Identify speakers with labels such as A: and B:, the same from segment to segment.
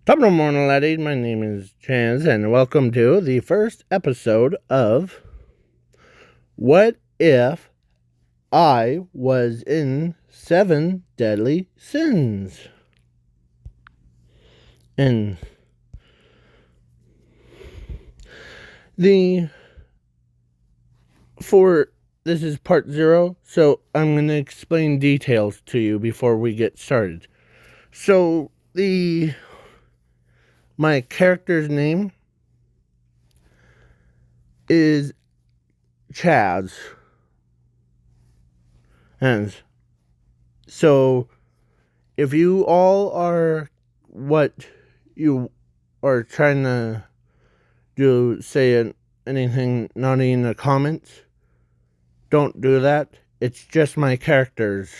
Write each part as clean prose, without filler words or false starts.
A: Top of the morning, laddie. My name is Chazz, and welcome to the first episode of What If I Was in 7 Deadly Sins? And this is part 0, so I'm going to explain details to you before we get started. So, my character's name is Chazz. And so, if you all are what you are trying to do, say anything naughty in the comments, don't do that. It's just my characters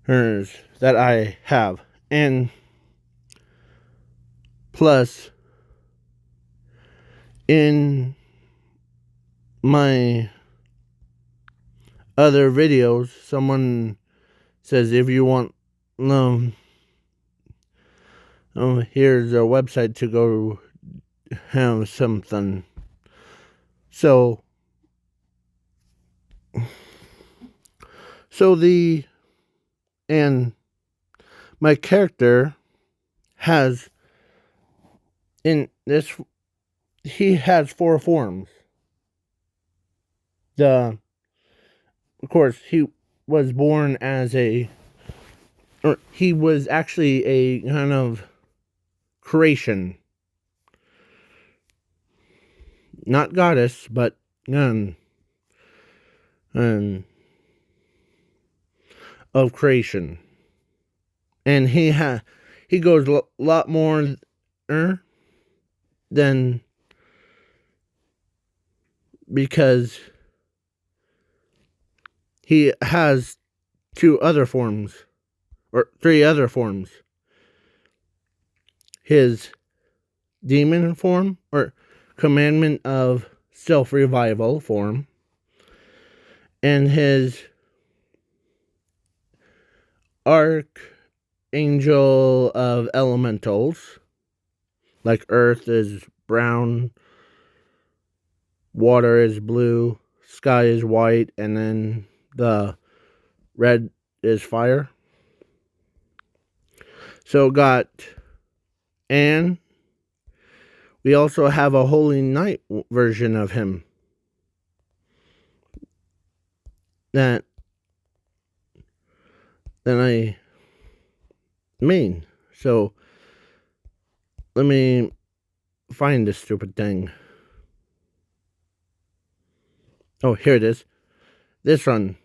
A: that I have. And plus, in my other videos, someone says if you want, here's a website to go have something. So and my character has, in this, he has 4 forms. Of course, he was born as he was actually a kind of creation. Not goddess, but of creation. And he goes a lot more than, because he has 2 other forms, or 3 other forms. His demon form, or commandment of self-revival form, and his archangel of elementals, like earth is brown, water is blue, sky is white, and then the red is fire. So and we also have a Holy Knight version of him that I mean. So let me find this stupid thing. Oh, here it is. This one.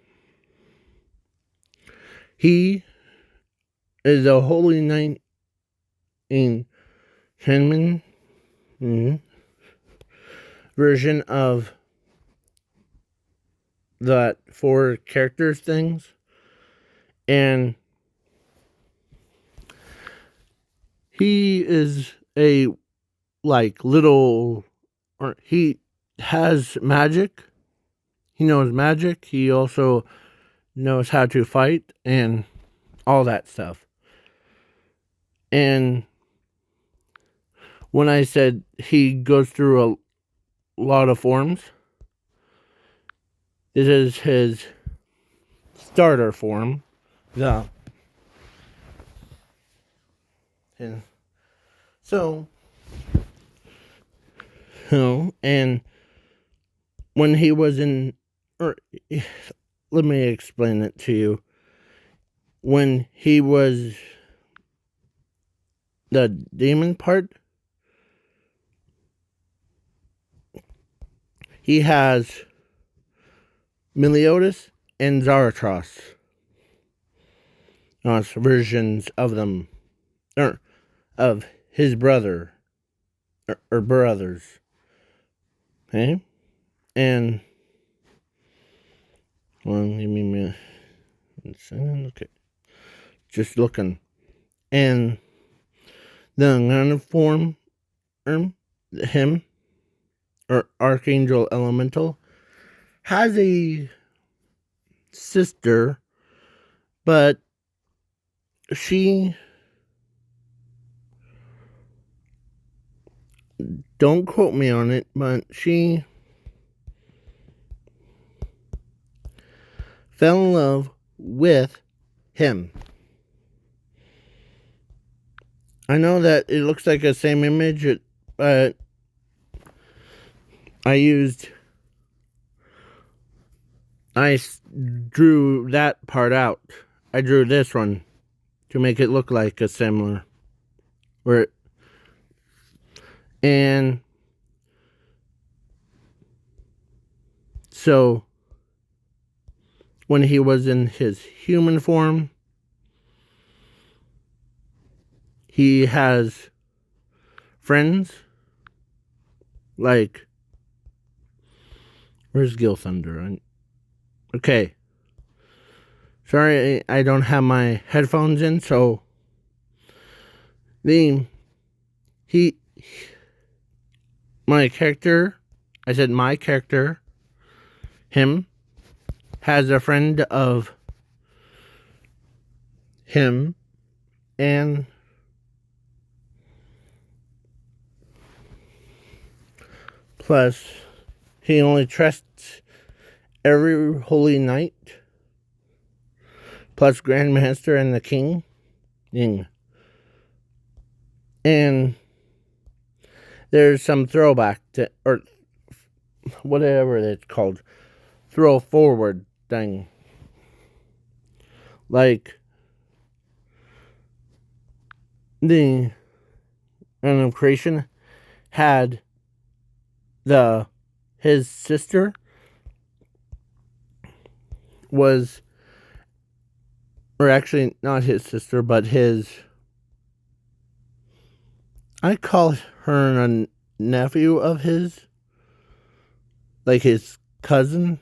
A: He is a Holy Knight in Henman version of that 4 characters things. And he is a little, or he has magic. He knows magic. He also knows how to fight and all that stuff. And when I said he goes through a lot of forms, this is his starter form. And when he was let me explain it to you. When he was the demon part, he has Meliodas and Zarathos. Versions of them, of his brother, or brothers. Okay? And, well, give me a second. Okay. Just looking. And the kind form, him, or Archangel Elemental, has a sister, but she don't quote me on it, but she fell in love with him. I know that it looks like the same image, but I drew that part out. I drew this one to make it look like a similar. And so when he was in his human form, he has friends like, where's Gil Thunder? Okay. Sorry, I don't have my headphones in, so my character, I said my character, him, has a friend of him, and plus he only trusts every holy knight, plus Grandmaster and the King. And there's some throwback to, or whatever it's called, throw forward thing. Like the Random Creation had his sister was, or actually not his sister, but I call her a nephew of his, like his cousin.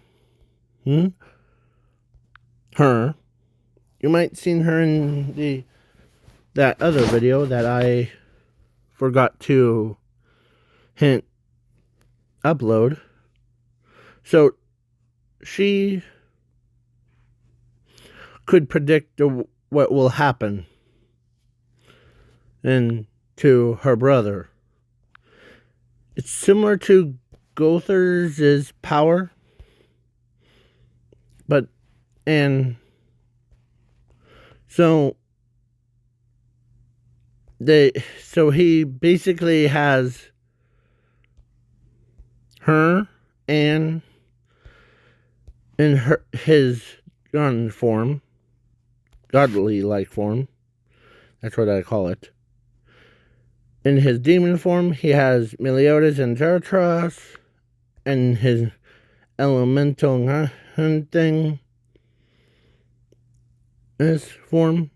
A: Her. You might seen her in that other video that I forgot to upload. So she could predict what will happen and to her brother. It's similar to Gother's power, so he basically has her and in his godly like form. That's what I call it. In his demon form, he has Meliodas and Zarathos, and his elemental hunting form.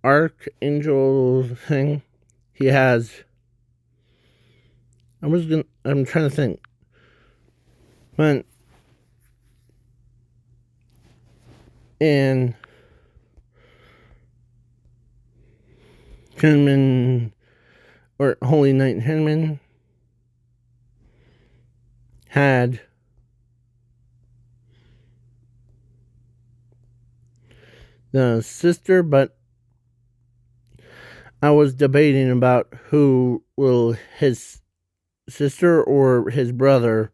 A: Archangel thing. He has. I'm trying to think. And Hinman, or Holy Knight Hinman, had the sister, but I was debating about who will his sister or his brother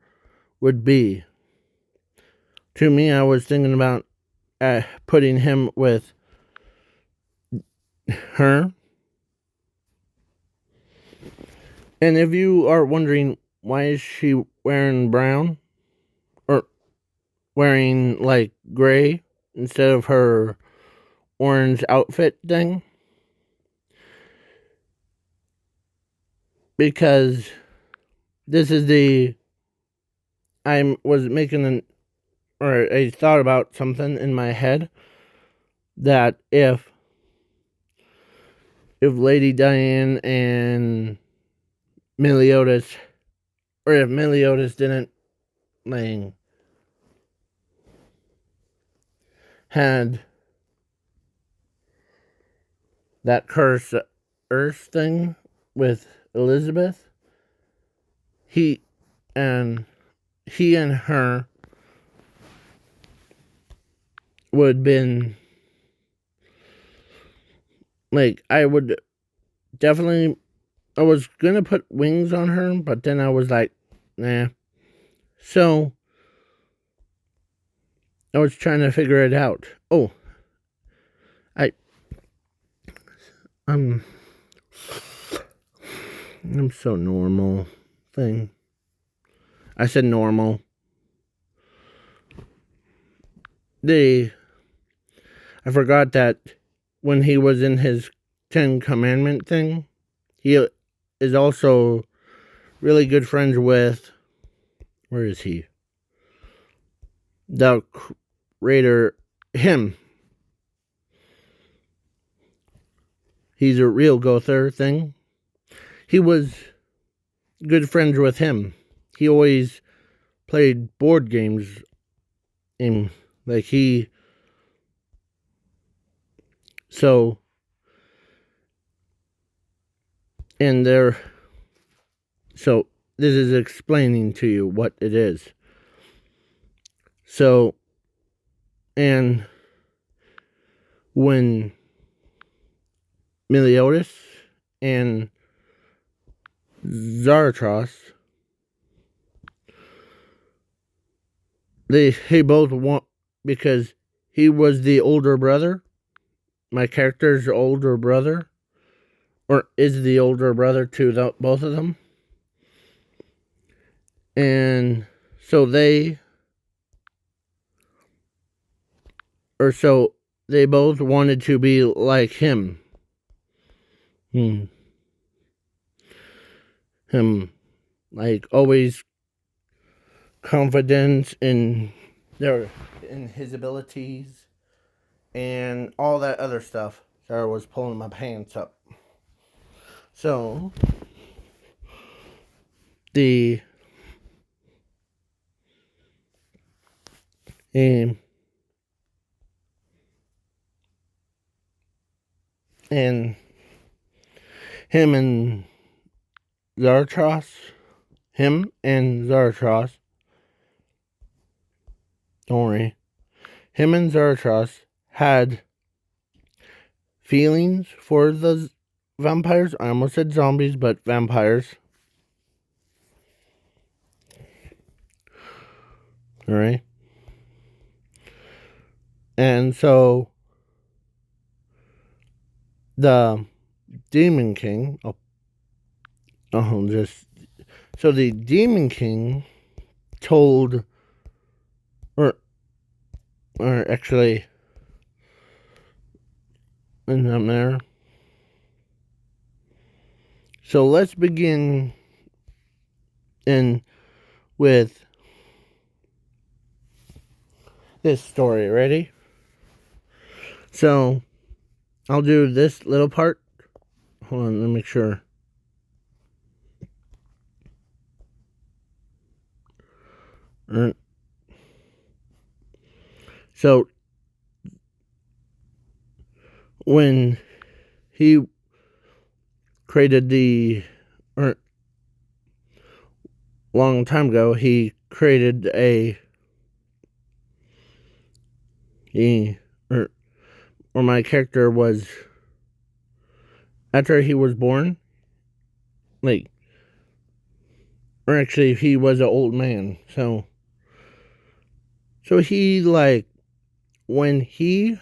A: would be. To me, I was thinking about putting him with her. And if you are wondering why is she wearing brown or wearing like gray instead of her orange outfit thing, because this is I was making I thought about something in my head that if Lady Diane and Meliodas, or if Meliodas didn't had that curse earth thing with Elizabeth, he and her would been I would definitely, I was going to put wings on her, but then I was like, nah. So, I was trying to figure it out. Oh, I, I'm so normal thing. I said normal. I forgot that when he was in his 10 Commandment thing, he is also really good friends with, where is he? The creator, him. He's a real Gother thing. He was good friends with him. He always played board games in, like, he, so, and there, so this is explaining to you what it is. So, and when Meliodas and Zarathos, they both want, because he was the older brother, my character's older brother, or is the older brother to both of them. And so they both wanted to be like him. Him, like, always confident in his abilities and all that other stuff. Sorry, I was pulling my pants up. So the and him and Zarathos, don't worry, him and Zarathos had feelings for the vampires. I almost said zombies, but vampires. Alright. And so the Demon King, so the Demon King told, or actually, and I'm there. So let's begin with this story. Ready? So I'll do this little part. Hold on, let me make sure. So when he created long time ago, he created or my character was, after he was born, like, or actually he was an old man, so he, like, when he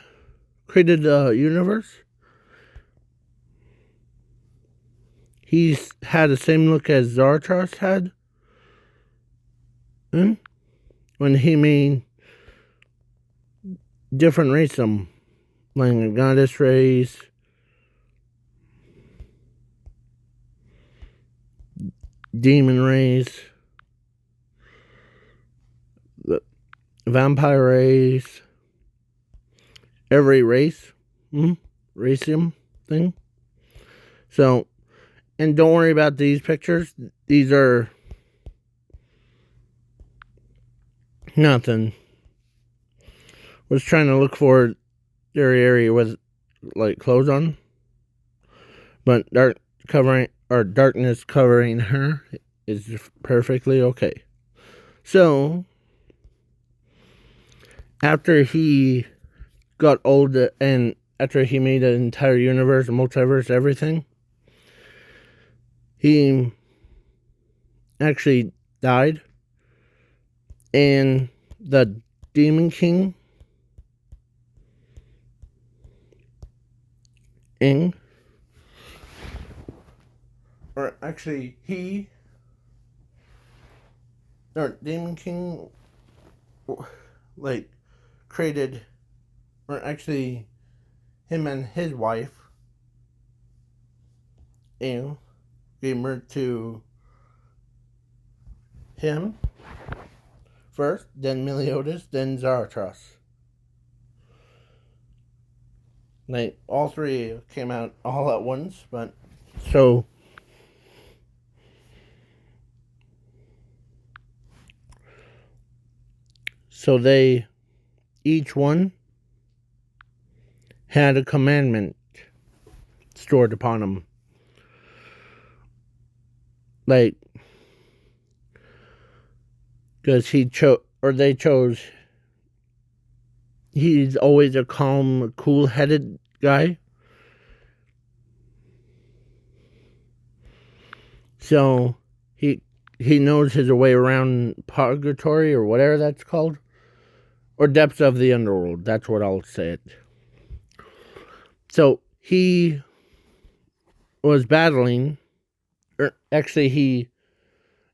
A: created the universe, he had the same look as Zarathos had. When he made different race, like a goddess race, demon race, the vampire race, every race, racism thing. So, and don't worry about these pictures. These are nothing. Was trying to look for their area with, like, clothes on, but darkness covering her is perfectly okay. So after he got old and after he made the entire universe, multiverse, everything, he actually died, and the Demon King Ing, or actually Demon King, like, created, or actually him and his wife Ing gave birth to him first, then Meliodas, then Zarathustra. Like, all three came out all at once, but so they each one had a commandment stored upon them. Like, because they chose, he's always a calm, cool-headed guy. So he knows his way around purgatory, or whatever that's called, or depths of the underworld. That's what I'll say it. So he was battling, or actually he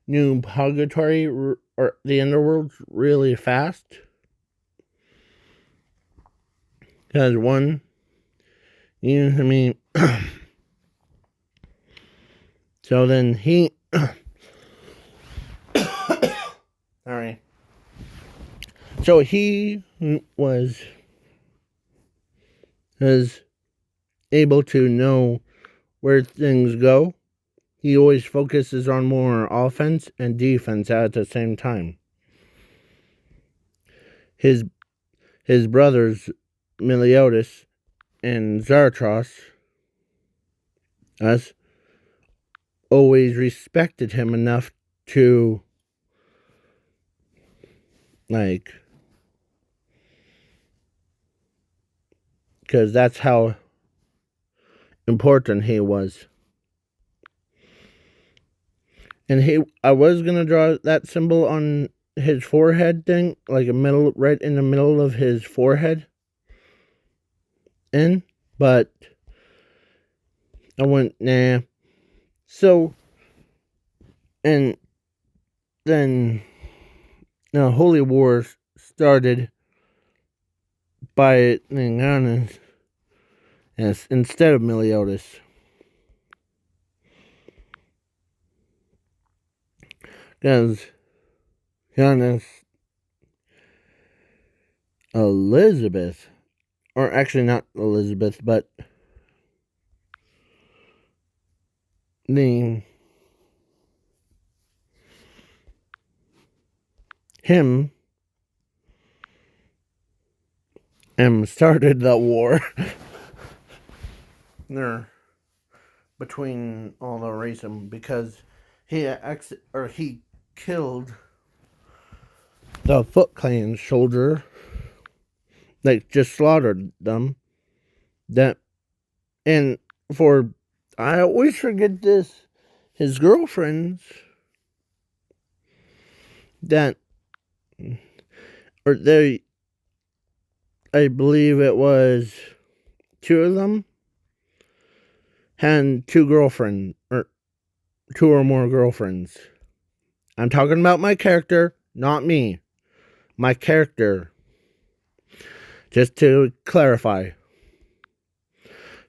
A: knew purgatory or the underworld really fast. Because one, so then he, sorry. So he was able to know where things go. He always focuses on more offense and defense at the same time. His brothers, Meliodas and Zarathustra, always respected him enough to, like, because that's how important he was. And I was gonna draw that symbol on his forehead thing, like right in the middle of his forehead. But I went, nah. So, and then the Holy War started by Giannis instead of Meliodas. Because Giannis, Elizabeth, or actually not Elizabeth, but him started the war there between all the racism, because he killed the Foot Clan soldier, like, just slaughtered them. And I always forget this, his girlfriends, I believe it was two of them, had two girlfriends, or two or more girlfriends. I'm talking about my character, not me. My character. Just to clarify.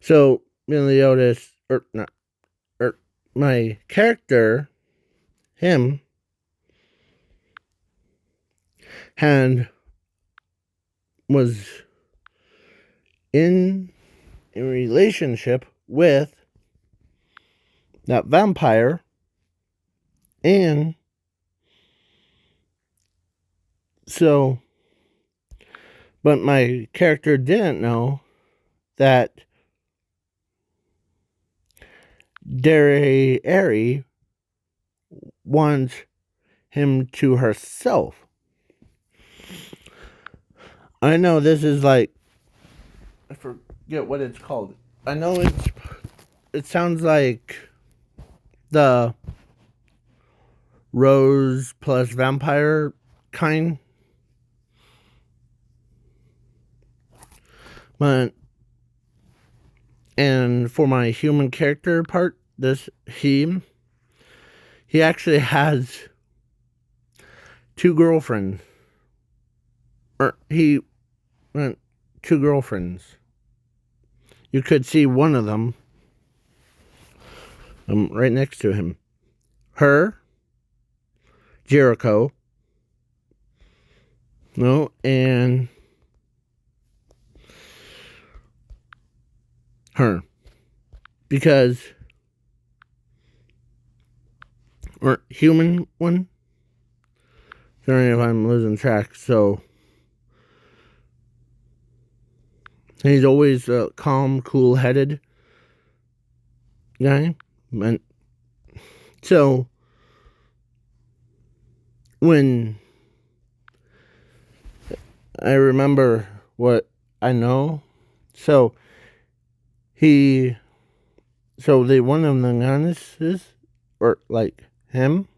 A: So, Meliodas, my character, him, was in a relationship with that vampire, and so, but my character didn't know that Ari wants him to herself. I know this is like, I forget what it's called. I know it sounds like the rose plus vampire kind. But and for my human character part, he actually has two girlfriends. Or he went two girlfriends. You could see one of them right next to him. Her, Jericho, no, and her. Because, or human one. Sorry if I'm losing track. So, he's always a calm, cool-headed guy. And so, when I remember what I know, so the one of the goddesses, or like him,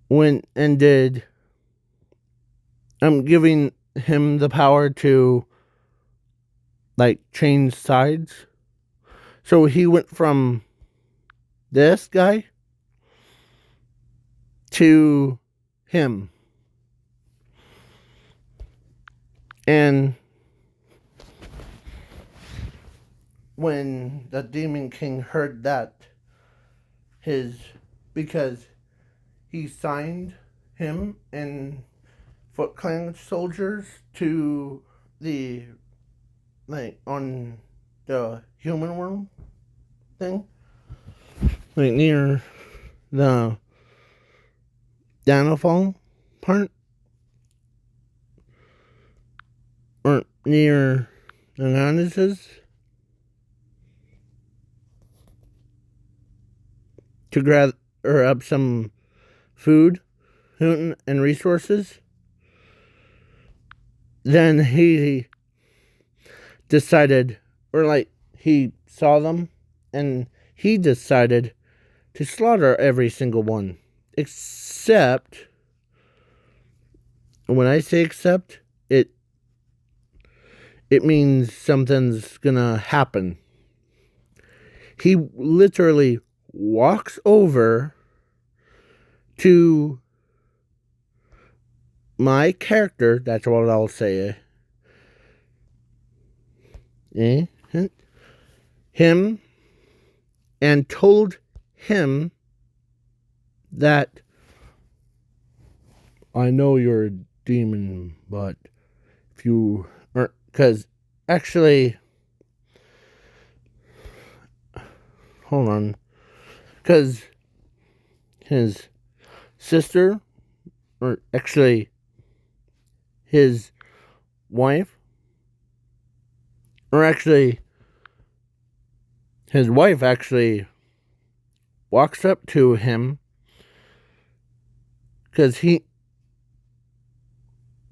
A: went and did, I'm giving him the power to like change sides. So he went from this guy to him. And when the Demon King heard that, because he signed him and Foot Clan soldiers to the, like, on the human world thing, like near the downfall part, or near the goddesses, to grab or up some food and resources. Then he decided, or like he saw them, and he decided to slaughter every single one. Except, when I say except, it means something's gonna happen. He literally walks over to my character, that's what I'll say, him, and told him that, I know you're a demon, but if you are, because actually, hold on, because his sister, or actually his wife, or actually his wife actually walks up to him, because he,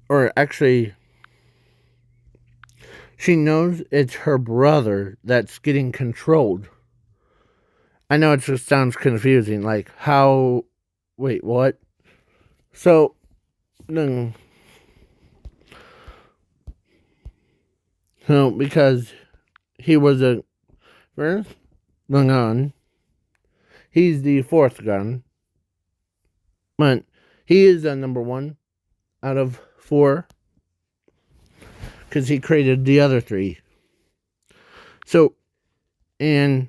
A: or actually, she knows it's her brother that's getting controlled. I know it just sounds confusing, like, how, wait, what? So, because he was a first gun, he's the fourth gun, but he is a number one out of 4, because he created the other 3. So, and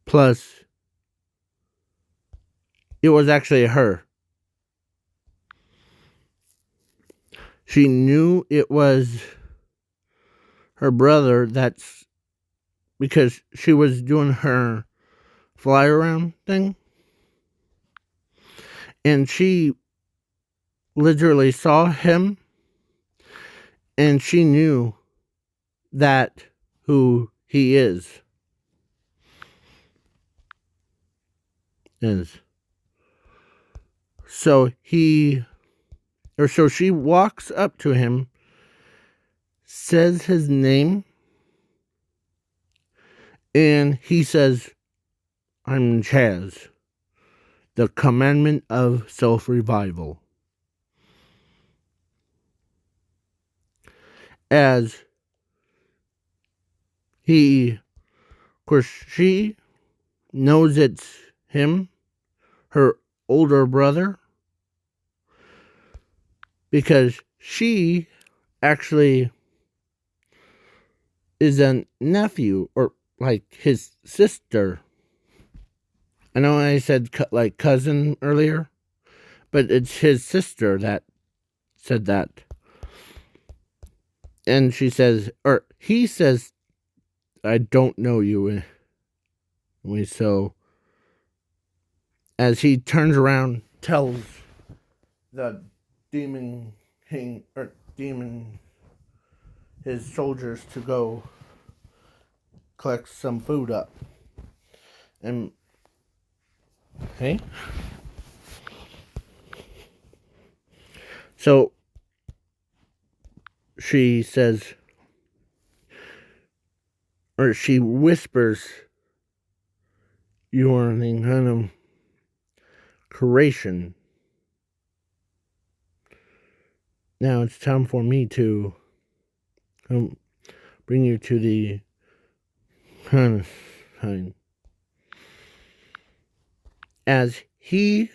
A: plus, it was actually her. She knew it was her brother, that's because she was doing her fly around thing. And she literally saw him, and she knew that who he is. So she walks up to him, says his name, and he says, I'm Chazz, the commandment of self-revival. As of course, she knows it's him, her older brother, because she actually is a nephew, or like his sister. I know I said like cousin earlier, but it's his sister that said that. And she says, or he says, I don't know you. So as he turns around, tells the demon king, or demon, his soldiers to go collect some food up. And hey, so she says, or she whispers, you are an kind of creation. Now it's time for me to bring you to the kind sign. As he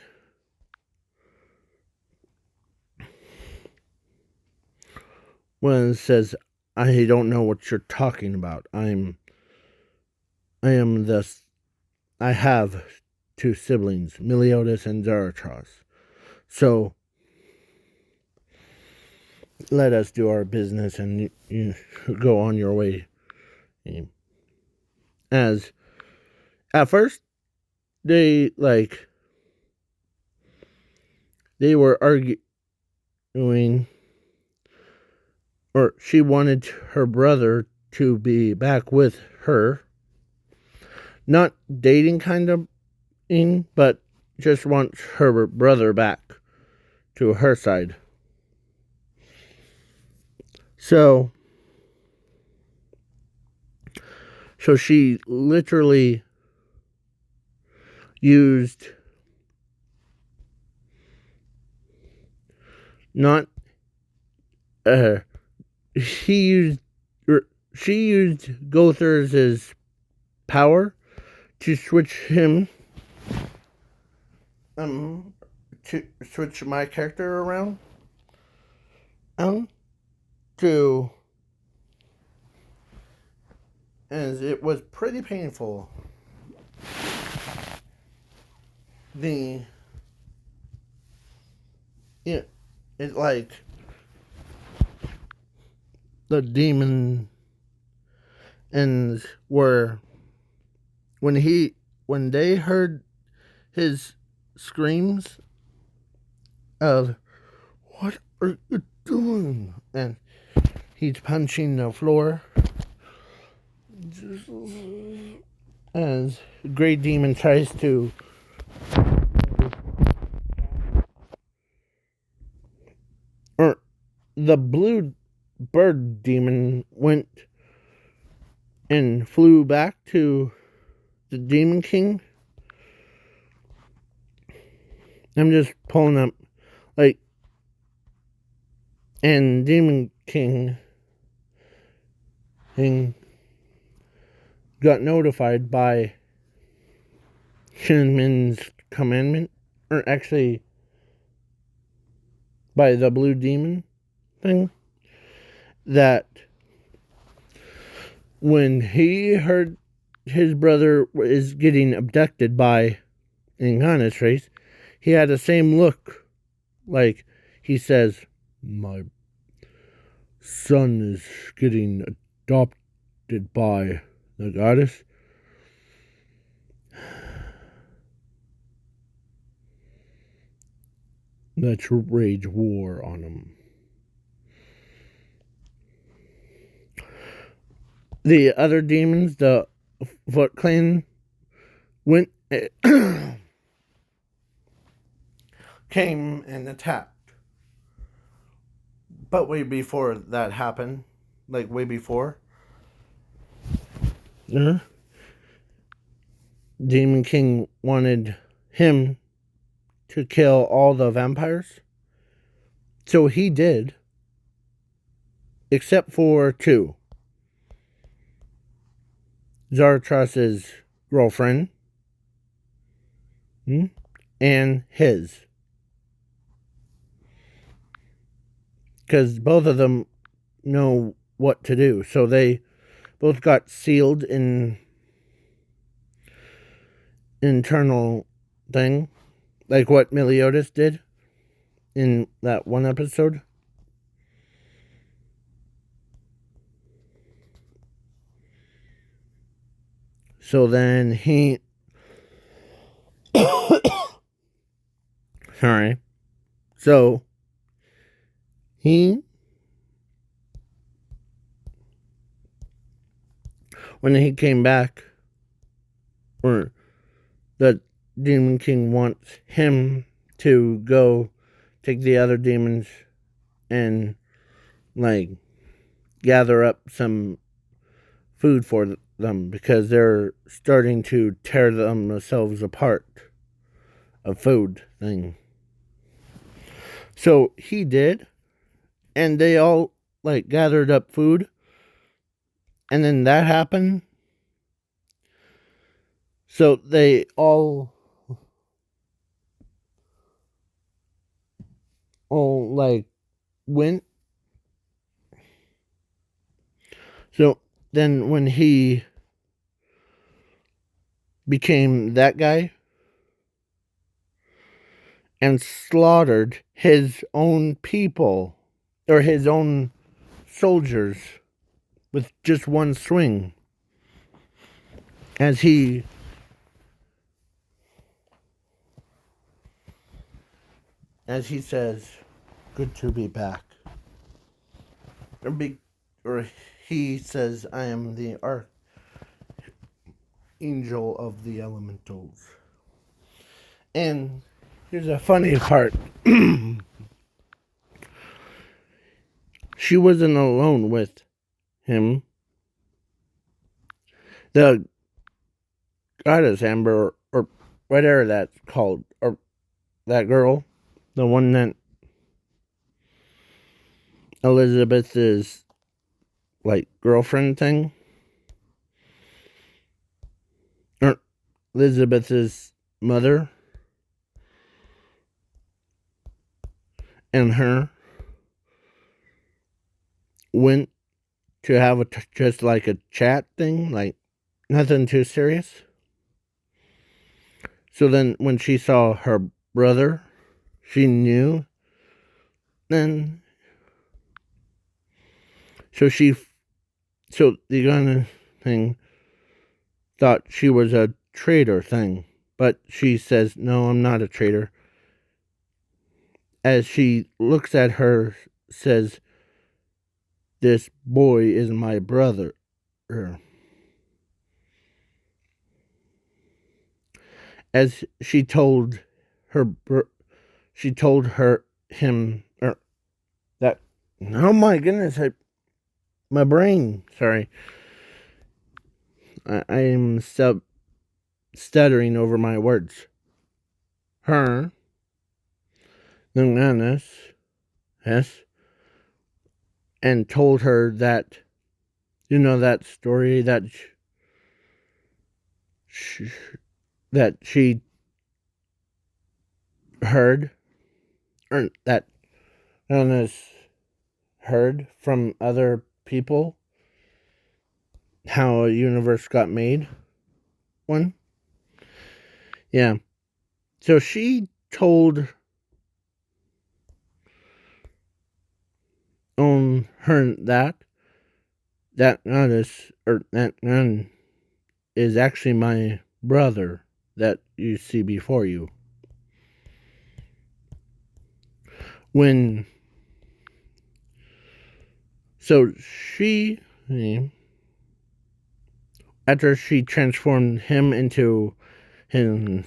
A: says, I don't know what you're talking about. I have two siblings, Meliodas and Zarathos. So let us do our business and you go on your way. As at first they were arguing, or she wanted her brother to be back with her, not dating kind of, but just wants her brother back to her side. So she literally used not she used Gother's power to switch him to switch my character around to, and it was pretty painful. It's like the demon and were when they heard his screams of what are you doing, and he's punching the floor as Grey Demon tries to or the blue bird demon went and flew back to the Demon King. I'm just pulling up, and Demon King got notified by Shinmin's commandment, or actually by the blue demon thing, that when he heard his brother is getting abducted by Ingana's race, he had the same look. Like he says, my son is getting adopted by the goddess. Let's wage war on him. The other demons, the Foot Clan, went came and attacked. But way before that happened, like way before. Uh, Demon King wanted him to kill all the vampires. So he did. Except for two. Zarathus's girlfriend. And his. Because both of them know what to do. So they both got sealed in internal thing. Like what Meliodas did in that one episode. So then he... Sorry. So he... When he came back, or the Demon King wants him to go take the other demons and, like, gather up some food for them because they're starting to tear themselves apart. A food thing. So he did, and they all, like, gathered up food, and then that happened. So they all like went. So then when he became that guy and slaughtered his own people or his own soldiers with just one swing, as he says, "Good to be back." Or he says, "I am the archangel of the elementals." And here's a funny part. She wasn't alone with him. The goddess Amber, or whatever that's called, or that girl, the one that Elizabeth is, like, girlfriend thing, or Elizabeth's mother, and her went to have just like a chat thing, like nothing too serious. So then when she saw her brother, she knew. Then so the Ghana thing thought she was a traitor thing, but she says, "No, I'm not a traitor." As she looks at her, says, "This boy is my brother." As she told him, or that, oh my goodness, my brain, sorry. I am stuttering over my words. Her, Nunganas, yes, and told her that, that story that she heard, or that Nunganas heard from other people, how a universe got made. One. Yeah. So she told her that goddess, or that nun, is actually my brother that you see before you. So she, after she transformed him into him,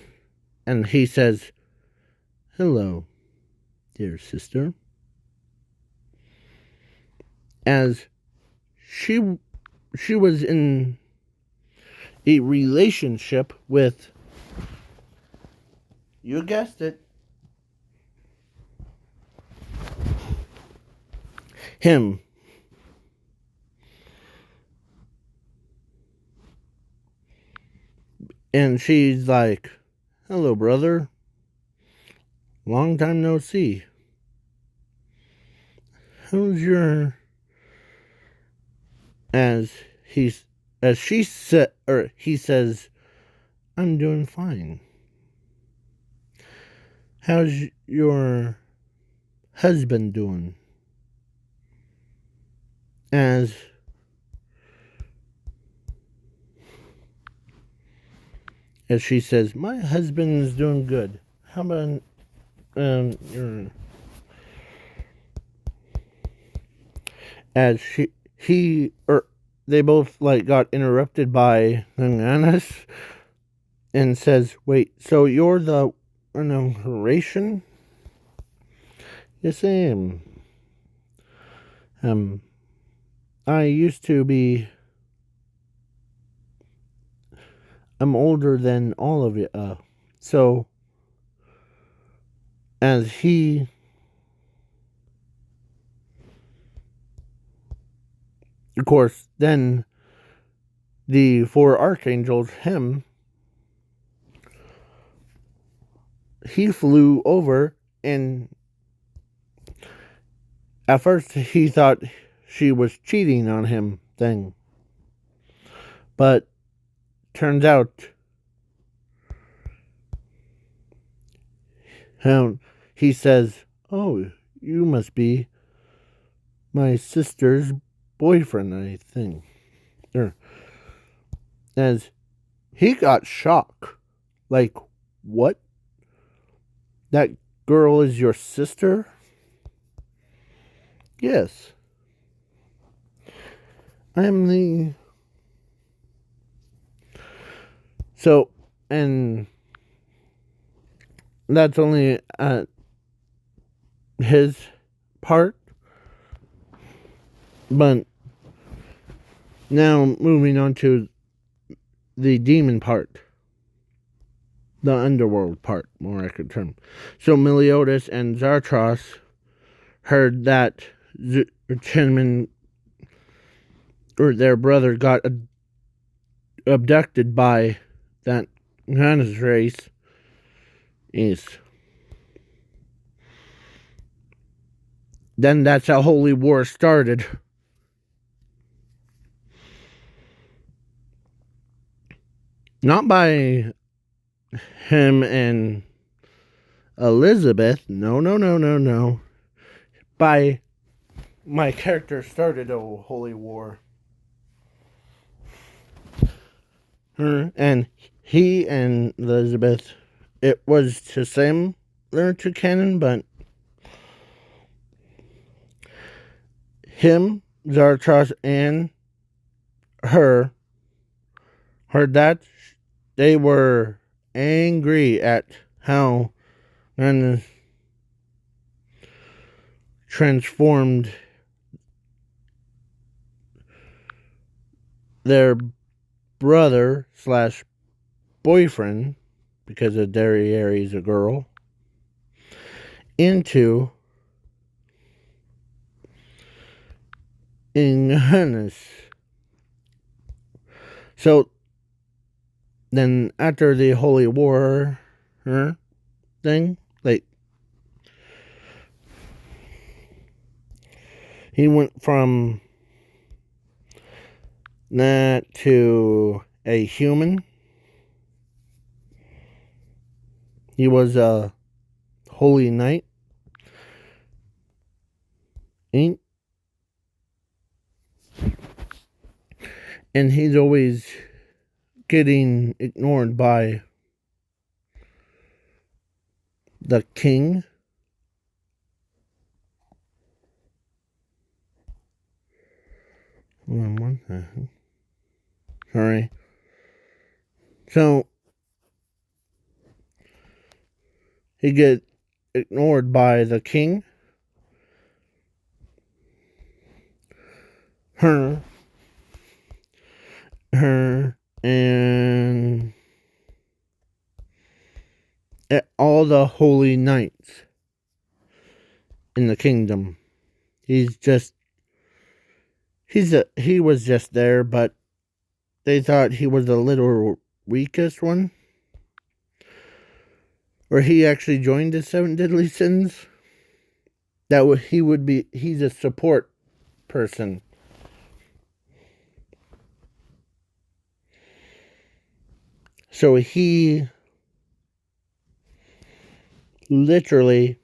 A: and he says, "Hello, dear sister," as she was in a relationship with, you guessed it, him. And she's like, "Hello, brother. Long time no see. How's your..." As he's as she said, or he says, "I'm doing fine. How's your husband doing?" As she says, "My husband is doing good. How about your..." As they both like got interrupted by Bananas, and says, "Wait, so you're the inauguration?" "Yes, I am. I used to be... I'm older than all of you. So..." As he... Of course, then the four archangels, he flew over, and at first he thought she was cheating on him thing. But turns out he says, "Oh, you must be my sister's boyfriend, I think." As he got shocked. Like, what? That girl is your sister? Yes. I'm the... So, and that's only his part. But now moving on to the demon part. The underworld part, more accurate term. So Meliodas and Zartros heard that Chinman, or their brother, got abducted by that Hannah's race. Then that's how Holy War started. Not by him and Elizabeth. No. By my character started a Holy War. And he and Elizabeth, it was the same to canon, but him, Zartros, and her heard that. They were angry at how and transformed their brother slash boyfriend, because of Derriere's a girl, into Inhanus. So then after the Holy War thing, like, he went from that to a human. He was a holy knight. And he's always getting ignored by the king. One second. Sorry. So he gets ignored by the king. and all the holy knights in the kingdom. He was just there, but they thought he was the little weakest one. Or he actually joined the seven deadly sins. He's a support person. So he literally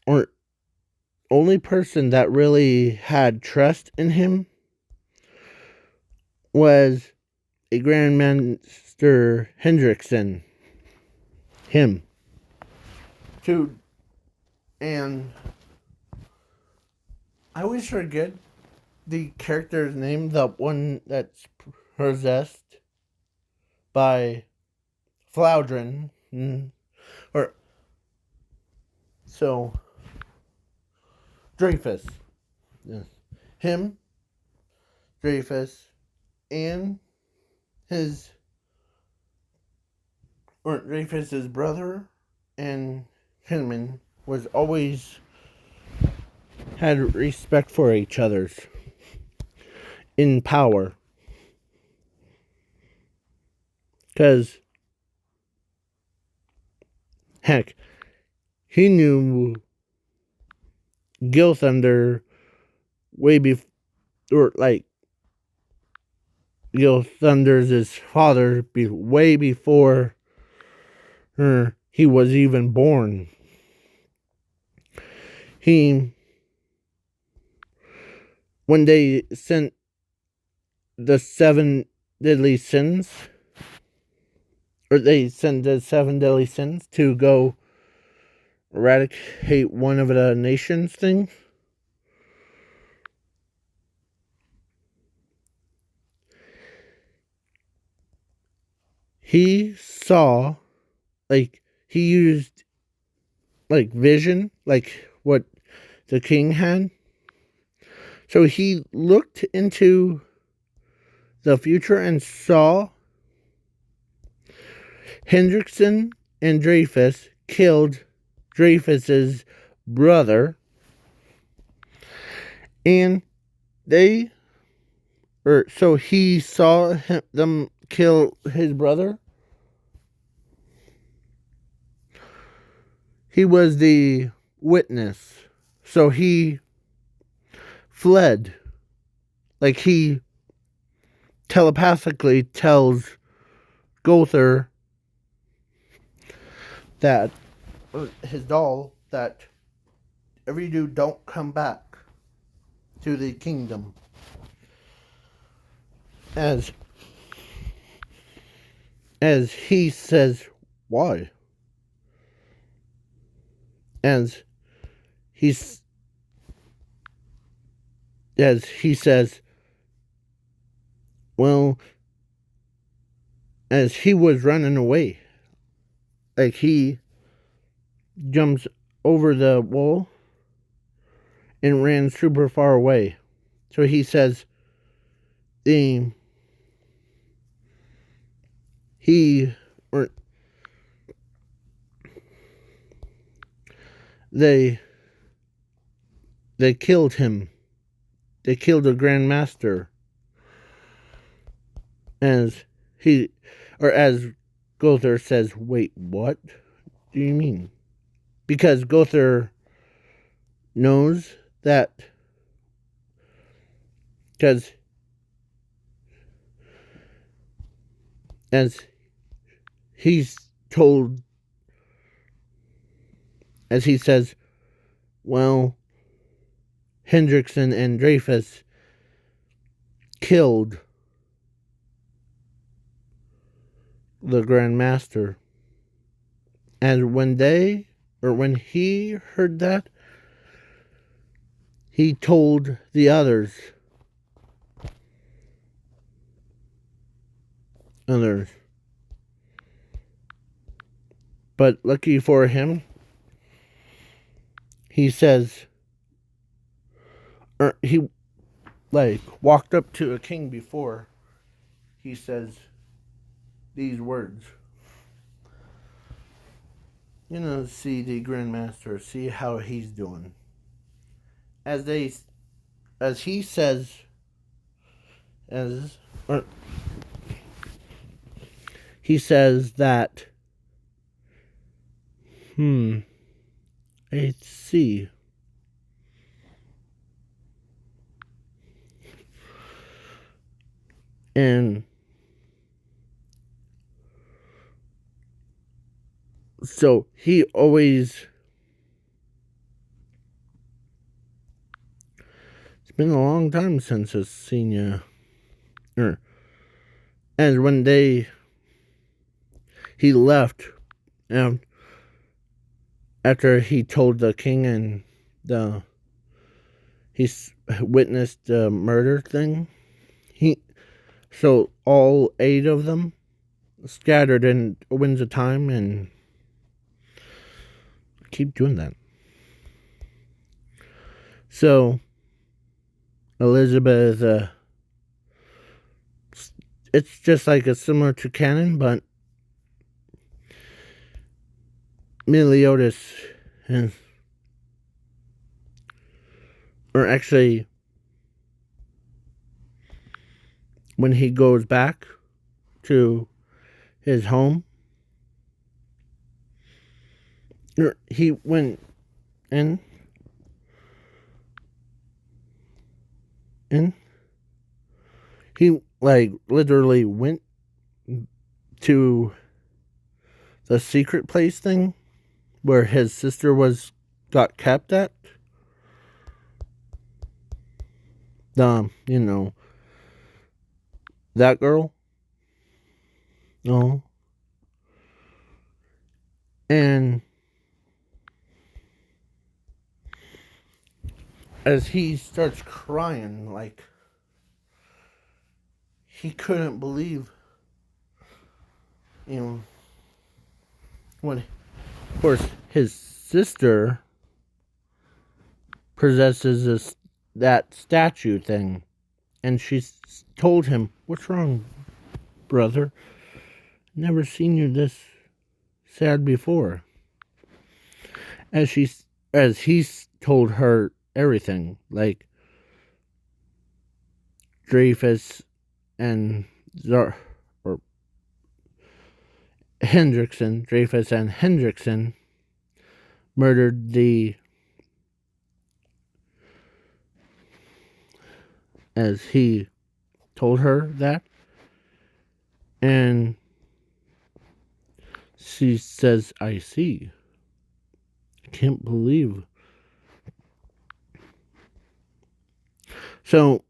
A: or only person that really had trust in him was a Grandmaster Hendrickson. Him. Too. And I always forget the character's name, the one that's possessed by Floudrin. Or so Dreyfus. Yes. Him, Dreyfus, and Dreyfus's brother and Hinman was always had respect for each other's in power. Because, heck, he knew Gil Thunder way before, or like, Gil Thunder's father way before he was even born. When they sent the seven deadly sins, or they sent the seven deadly sins to go eradicate one of the nation's things, he saw, like, he used, like, vision, like what the king had. So he looked into the future and saw Hendrickson and Dreyfus killed Dreyfus's brother, and so he saw them kill his brother. He was the witness, so he fled. Like, he telepathically tells Gother that his doll that every dude don't come back to the kingdom. As he says, why? As he says, well, as he was running away, like, he jumps over the wall and ran super far away. So he says they killed him. They killed the Grand Master. As Gother says, wait, what do you mean? Because Gother knows that, because as he says, well, Hendrickson and Dreyfus killed the Grand Master. And when he heard that, he told the others. But lucky for him, he says, or he like walked up to a king before he says these words. See the Grandmaster, see how he's doing. As they, as he says, as or he says that, I see. And so he always, it's been a long time since I've seen you. And when he left, and after he told the king and he witnessed the murder thing, so all 8 of them scattered in winds of time and keep doing that. So Elizabeth, it's just like a similar to canon, but Meliodas and, or actually, when he goes back to his home, he went in, he like literally went to the secret place thing where his sister got kept at. That girl. No. And as he starts crying, like he couldn't believe, when, of course, his sister possesses that statue thing, and she told him, "What's wrong, brother? Never seen you this sad before." As he told her everything, like Dreyfus and Dreyfus and Hendrickson murdered as he told her that. And she says, "I see. I can't believe." So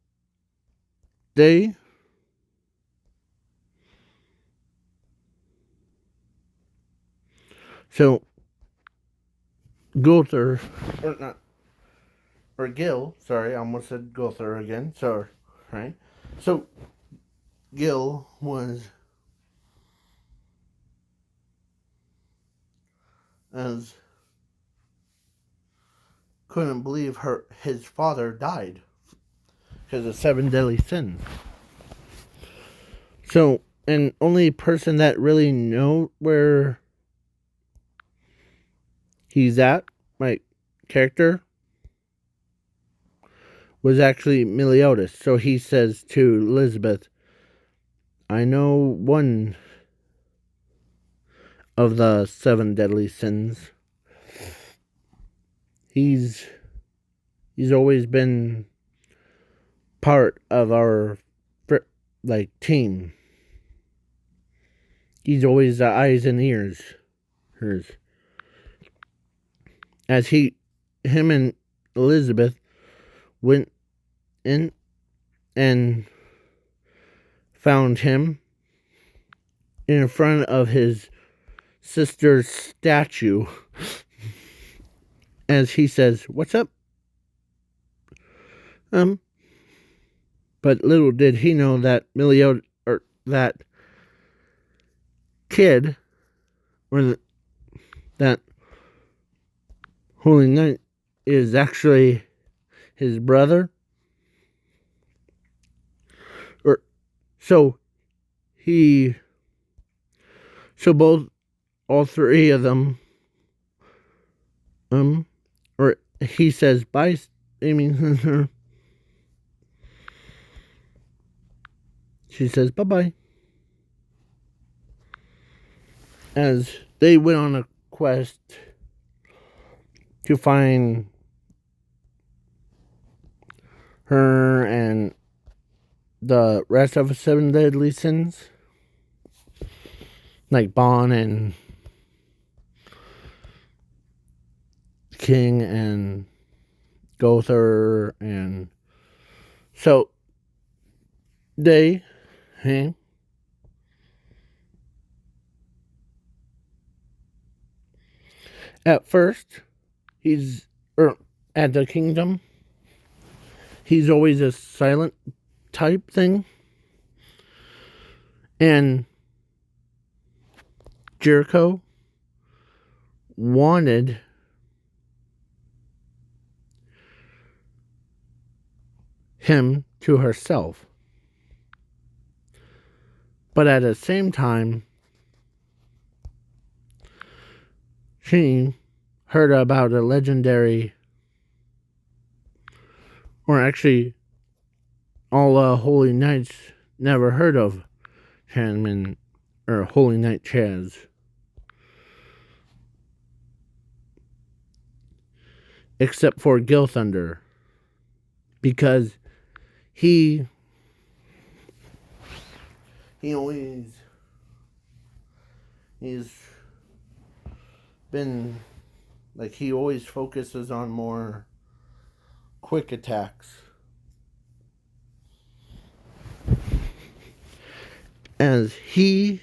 A: Gunther, or not, or Gil, sorry, I almost said Gunther again, sorry, right? So Gil couldn't believe his father died because of 7 deadly sins. So, and only person that really know where he's at, my character, was actually Meliodas. So he says to Elizabeth, "I know one of the 7 deadly sins. He's always been part of our team. He's always the eyes and ears." As him and Elizabeth went in and found him in front of his sister's statue, as he says, "What's up?" But little did he know that that kid, or that Holy Knight, is actually his brother, So he, so all three of them, or he says bye. I mean, she says bye bye. As they went on a quest to find her and the rest of the seven deadly sins, like Bon and King and Gother, and so they, hey, at first, at the kingdom, he's always a silent type thing, and Jericho wanted him to herself, but at the same time, she heard about a legendary, or actually, all Holy Knights never heard of Chanman, or Holy Knight Chazz. Except for Gil Thunder, because he's been, like, he always focuses on more quick attacks. As he,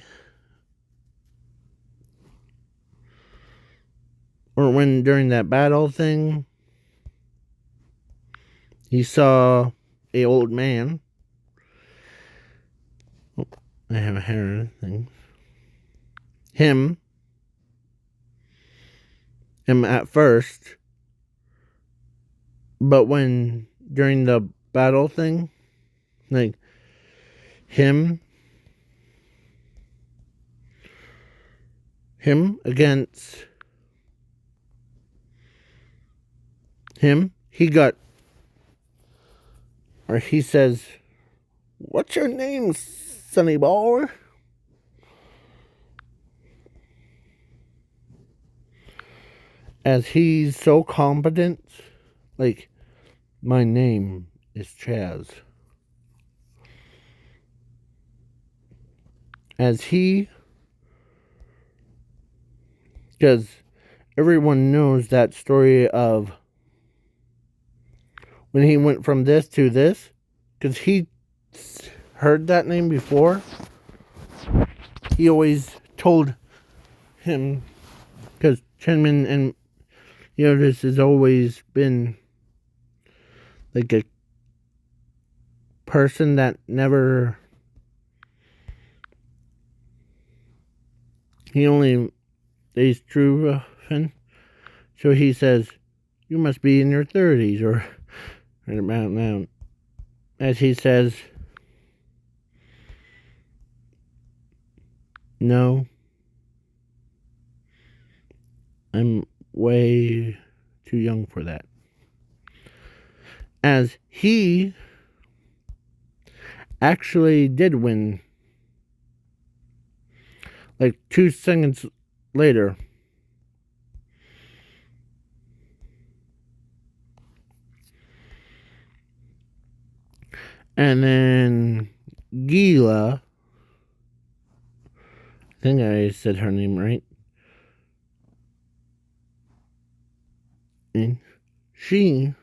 A: or when during that battle thing, he saw a old man. Oh, I have a hair thing. Him at first, but when during the battle thing, like him against him, he got, or he says, "What's your name, sonny boy?" As he's so competent, like, my name is Chazz. As he, because everyone knows that story of when he went from this to this, because he heard that name before. He always told him, because Chenmin and Yotis has always been like a person that never, he only stays true, so he says, "You must be in your 30s, or right about now." As he says, "No, I'm way too young for that." As he actually did win, like 2 seconds later. And then Gila, I think I said her name right, and she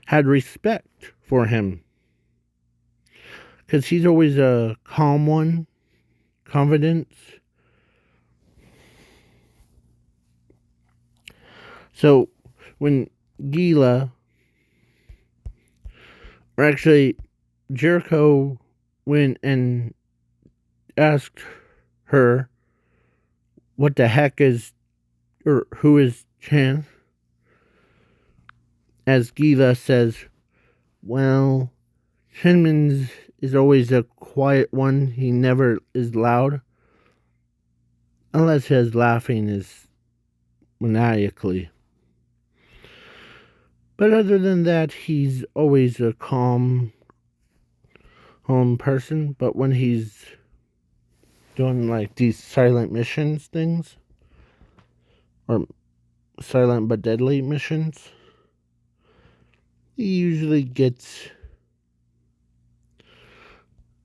A: had respect for him, because he's always a calm one, confidence. So when Gila, or actually Jericho, went and asked her what the heck is, or who is Chan, as Gila says, "Well, Chenmin is always a quiet one. He never is loud. Unless his laughing is maniacally. But other than that, he's always a calm person. But when he's doing like these silent missions things, or silent but deadly missions, he usually gets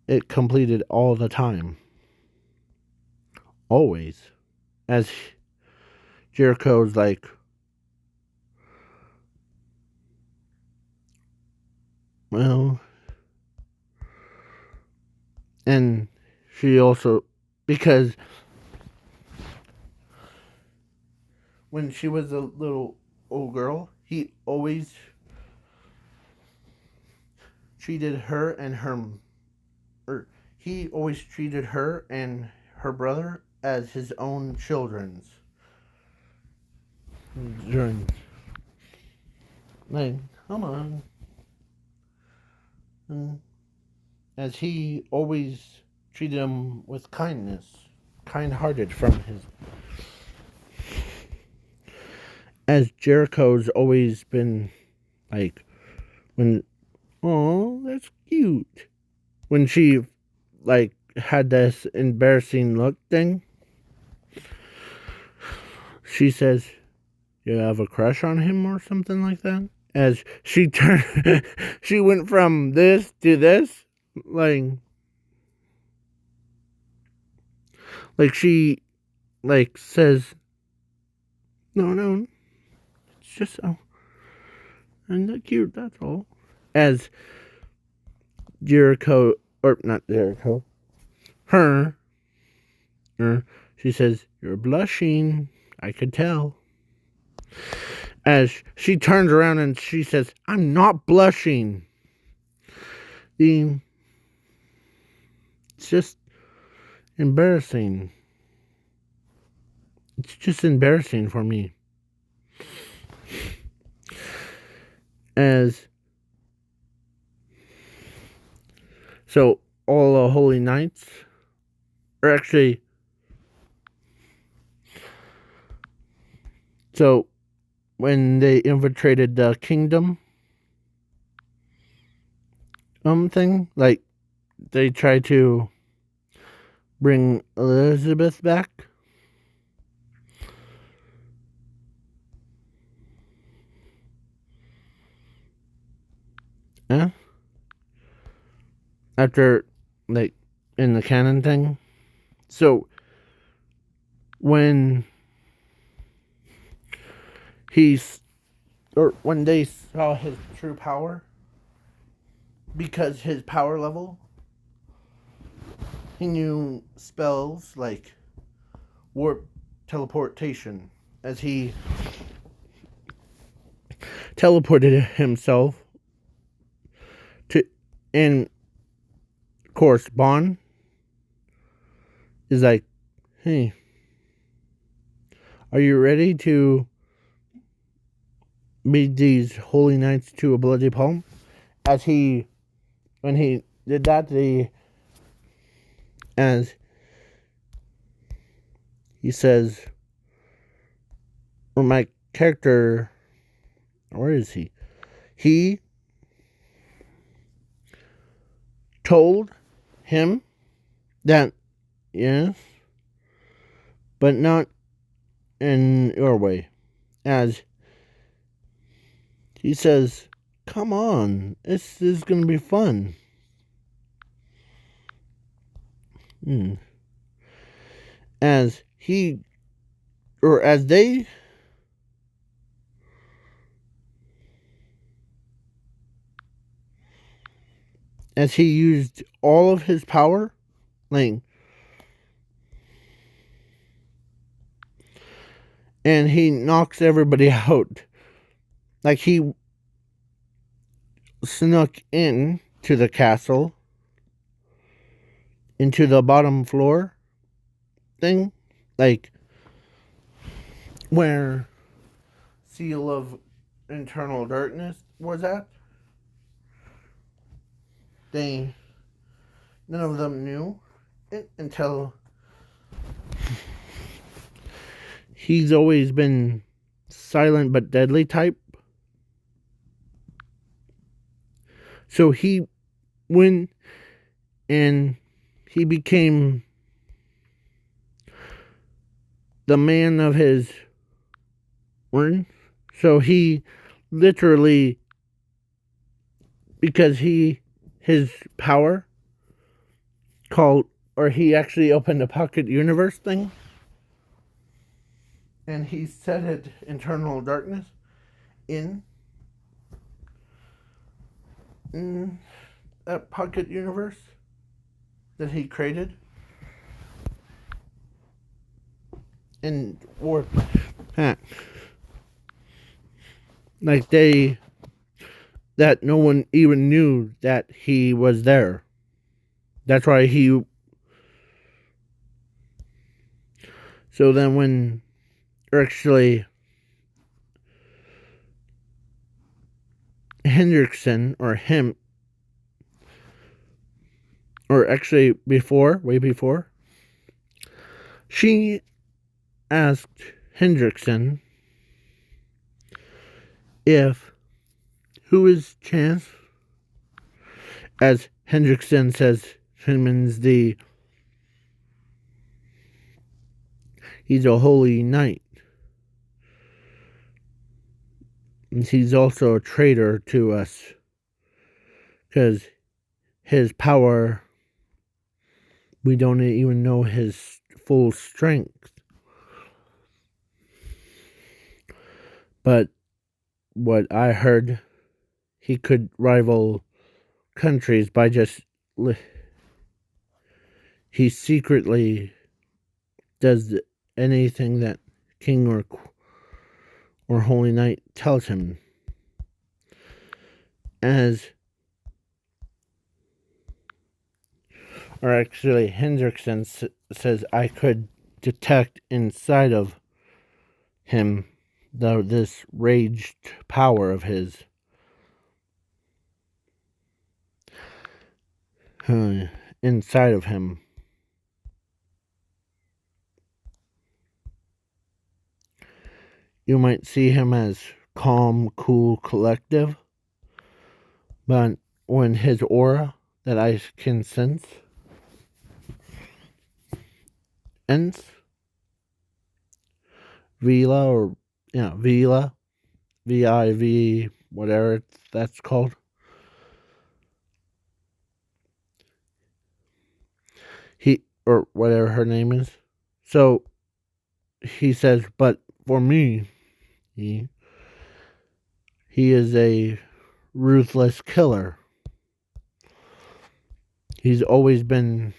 A: it completed all the time. Always. As Jericho's like, well, and she also, because when she was a little old girl, he always treated her and he always treated her and her brother as his own children's. During, like, come on. As he always treated him with kindness, kind-hearted from his. As Jericho's always been like, when, oh, that's cute. When she like had this embarrassing look thing, she says, "You have a crush on him" or something like that. As she turned, she went from this to this, like she, like says, no, it's just I'm not cute. That's all. As Jericho, or not Jericho, her, she says, "You're blushing. I could tell." As she turns around and she says, "I'm not blushing." It's just embarrassing. It's just embarrassing for me. As so, all the holy knights, or actually, so when they infiltrated the kingdom, thing, like they tried to bring Elizabeth back. Yeah. After, like, in the canon thing. So, when when they saw his true power, because his power level, he knew spells like warp teleportation, as he teleported himself to, and of course, Bond is like, "Hey, are you ready to beat these holy knights to a bloody pulp?" As when he did that, as he says, or my character, where is he? He told him that, yes, but not in your way. As he says, "Come on, this is going to be fun." As he, or as they, as he used all of his power, like, and he knocks everybody out. Like, he snuck in to the castle, into the bottom floor thing, like where Seal of Internal Darkness was at. They none of them knew it until he's always been silent but deadly type. So he went and he became the man of his word. So he literally, because his power called, or he actually opened a pocket universe thing, and he set it internal darkness in that pocket universe that he created, and or like that no one even knew that he was there. That's why he. So then when actually Hendrickson or him, or actually way before, she asked Hendrickson if who is Chazz, as Hendrickson says him means he's a holy knight. And he's also a traitor to us because his power, we don't even know his full strength. But what I heard, he could rival countries by just he secretly does anything that king or holy knight tells him. Or actually Hendrickson says I could detect inside of him this raged power of his. Inside of him. You might see him as calm, cool, collective, but when his aura that I can sense ends, Vila, VIV, whatever that's called. Or whatever her name is. So he says, but for me, he is a ruthless killer. He's always been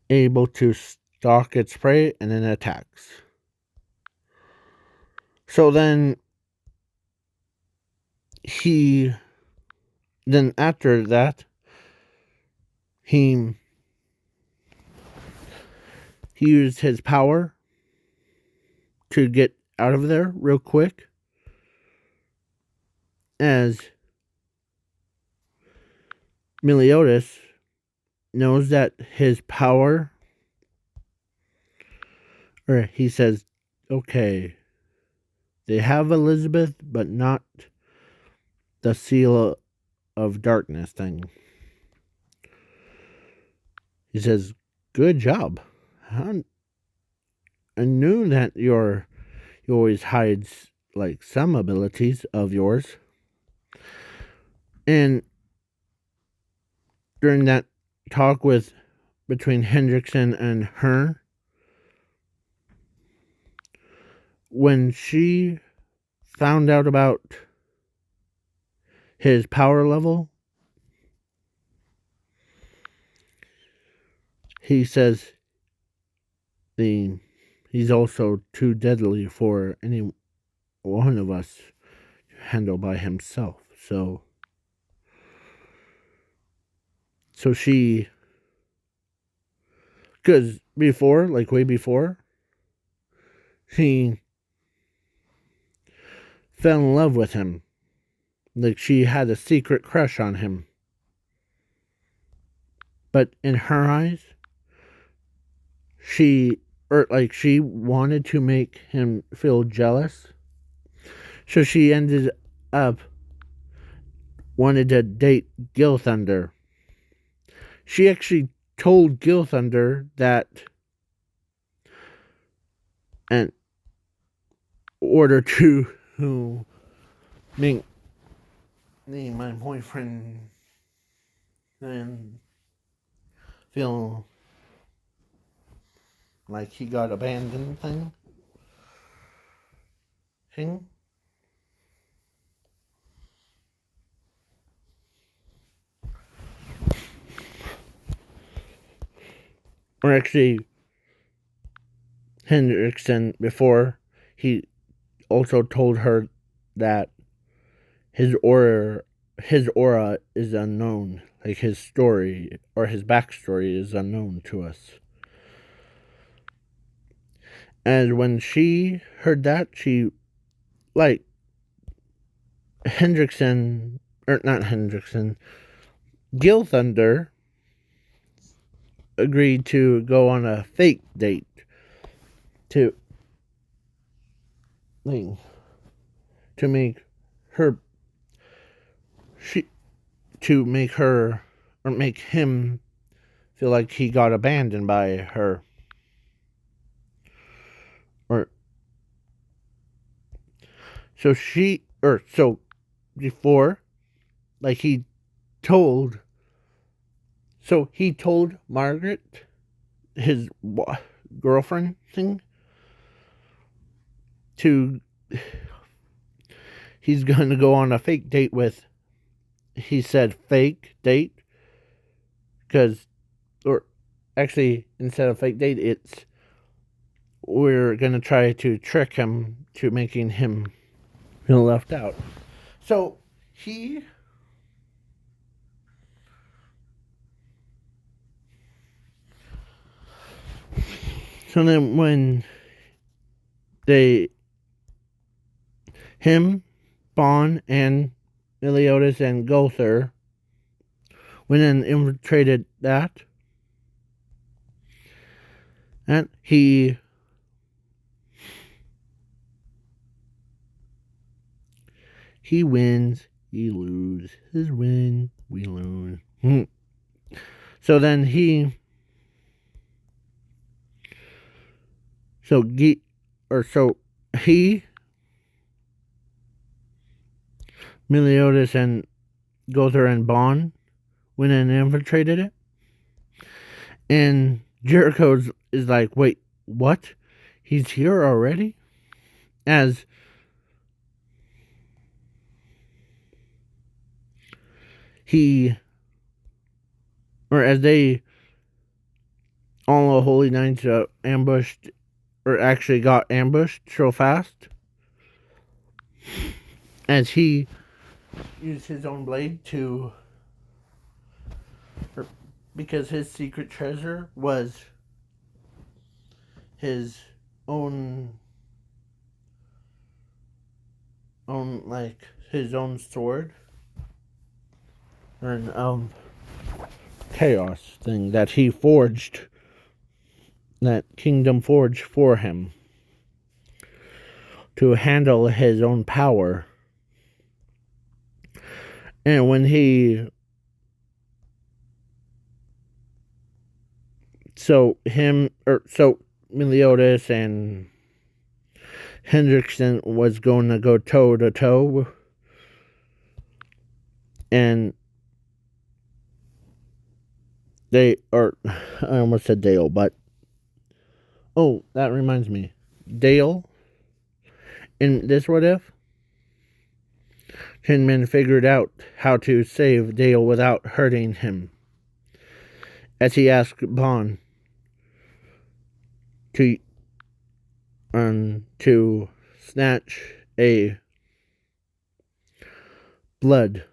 A: able to stalk its prey and then attacks. So then after that, he used his power to get out of there real quick, as Meliodas knows that his power, or he says, okay, they have Elizabeth, but not the seal of darkness thing. He says, good job. I knew that you always hides like some abilities of yours. And during that talk between Hendrickson and her, when she found out about his power level, he says he's also too deadly for any one of us to handle by himself. So she, because before, like way before, she fell in love with him. Like she had a secret crush on him. but in her eyes, she wanted to make him feel jealous. So she ended up wanted to date Gil Thunder. She actually told Gil Thunder that in order to make me my boyfriend and feel like he got abandoned thing. Or actually, Hendrickson, before, he also told her that his aura is unknown. Like his story or his backstory is unknown to us. And when she heard that, she like Hendrickson or not Hendrickson, Gil Thunder agreed to go on a fake date to like to make her she to make her or make him feel like he got abandoned by her. Or so she or so before like told he told Margaret, his girlfriend thing, to he's going to go on a fake date with, he said fake date because, or actually instead of fake date, it's we're going to try to trick him to making him feel left out. So he so then when they him, Bond, and Meliodas and Gother went and infiltrated that. And he wins, he lose. His win, we lose. So then he, Meliodas and Gother and Bond went and infiltrated it. And Jericho is like, wait, what? He's here already? As they all the Holy Knights ambushed, or actually got ambushed so fast, as he used his own blade because his secret treasure was his own his own sword, or an chaos thing that he forged, that Kingdom forged for him to handle his own power. And when Meliodas and Hendrickson was going to go toe to toe, and I almost said Dale, but that reminds me, Dale in this What If, Hinman figured out how to save Dale without hurting him, as he asked Bond to snatch a blood,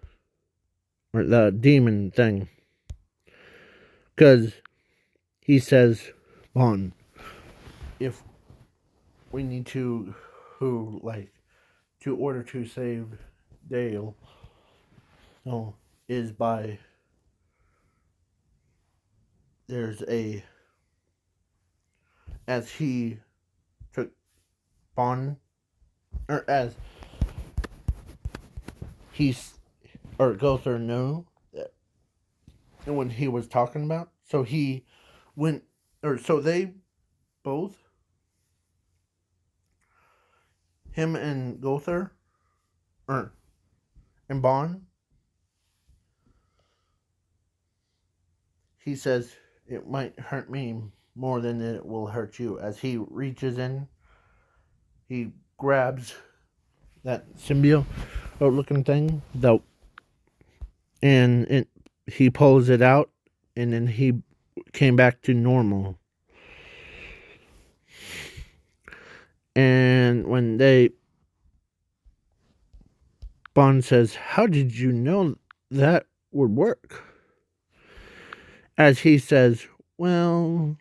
A: or the demon thing, because he says, Bond, if we need to order to save Dale, is by there's a as he took Bond, or as he's or Gother knew that when he was talking about, so he went, or so they both, him and Gother, or and Bond, he says it might hurt me more than it will hurt you. As he reaches in, he grabs that symbiote looking thing, and he pulls it out, and then he came back to normal. And when Bond says, "How did you know that would work?" As he says, "Well,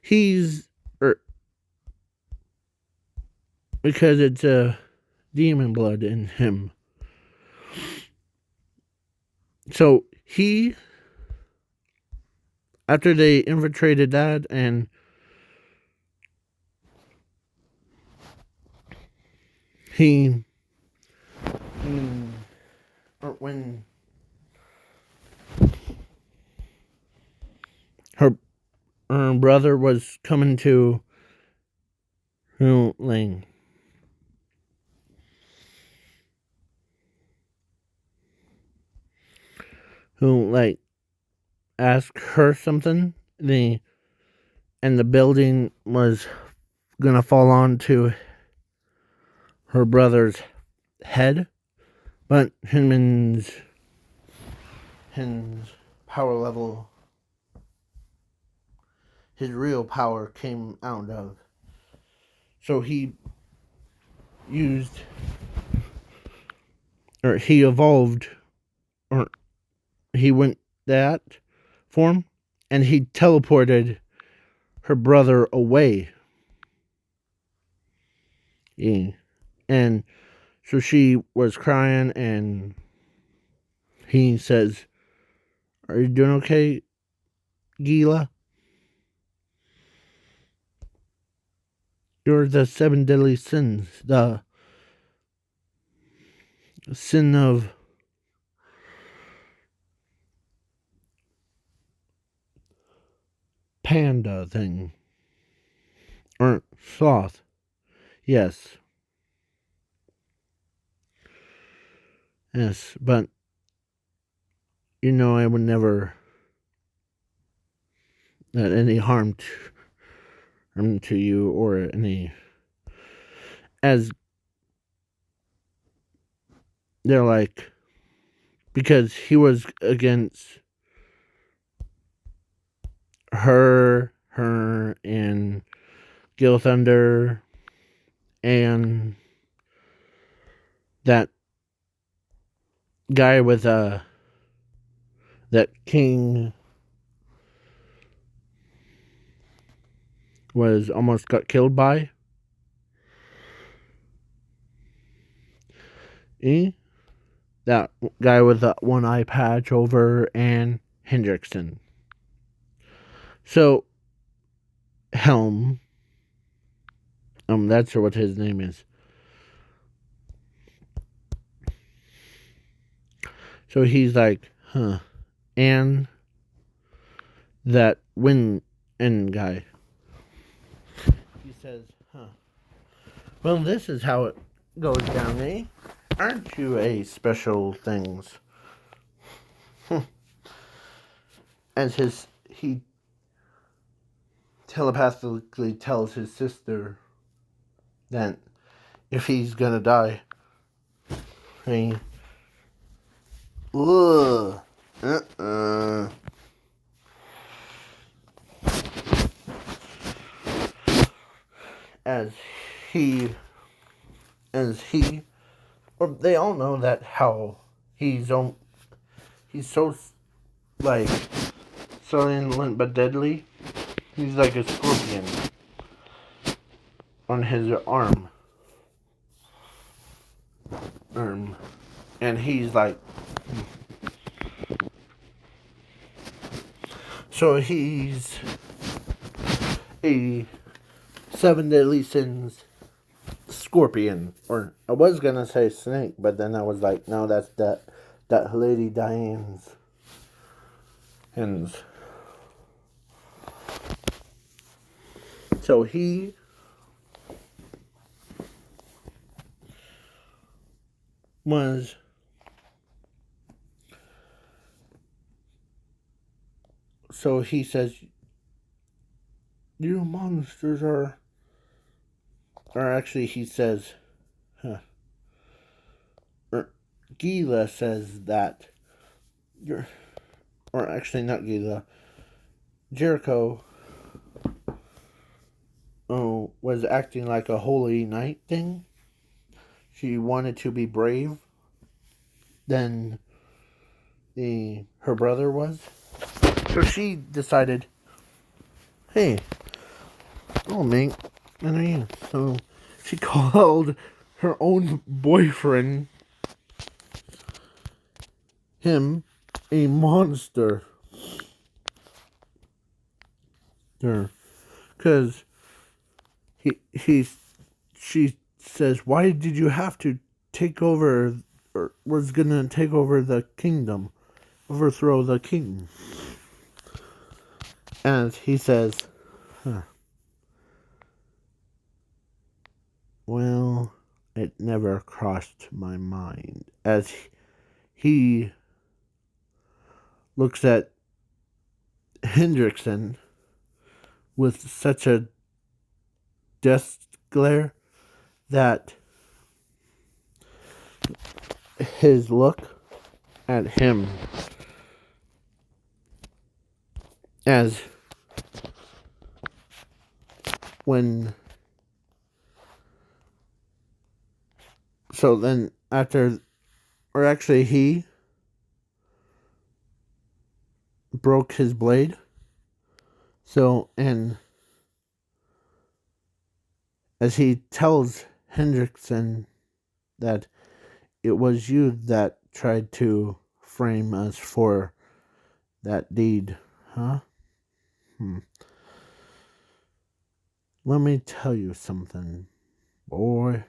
A: he's because it's a demon blood in him." So he, after they infiltrated that, and he, when her brother was coming to Lane, who like asked her something, and the building was gonna fall onto her brother's head, but his power level, his real power came out of. So he used, or he evolved, or he went that form, and he teleported her brother away. Yeah. And so she was crying, and he says, "Are you doing okay, Gila? You're the seven deadly sins, the sin of panda thing, or sloth. Yes, yes, but I would never let any harm to you, or any, as they're like, because he was against her and Gil Thunder, and that guy with that King was almost got killed by. That guy with the one eye patch over, and Hendrickson. So Helm, that's what his name is. So he's like, huh. And that Win End guy, he says, huh. Well, this is how it goes down, eh? Aren't you a special things? As he telepathically tells his sister that if he's gonna die, he, ugh, as he, or they all know that how he's so like silent but deadly. He's like a scorpion on his arm, and he's like, So he's a seven deadly sins scorpion, or I was gonna say snake, but then I was like, no, that's that Lady Diane's hens. So he was so he says, you monsters are, or actually he says, or Gila says that you're, or actually not Gila, Jericho was acting like a holy knight thing. She wanted to be brave than her brother was. So she decided, hey, oh mate, and I so she called her own boyfriend him a monster. Because she says, why did you have to take over, or was gonna take over the kingdom, overthrow the king? And he says, well, it never crossed my mind. As he looks at Hendrickson with such a death glare that his look at him as when so then after, or actually he broke his blade, so, and as he tells Hendrickson that it was you that tried to frame us for that deed, huh? Let me tell you something, boy.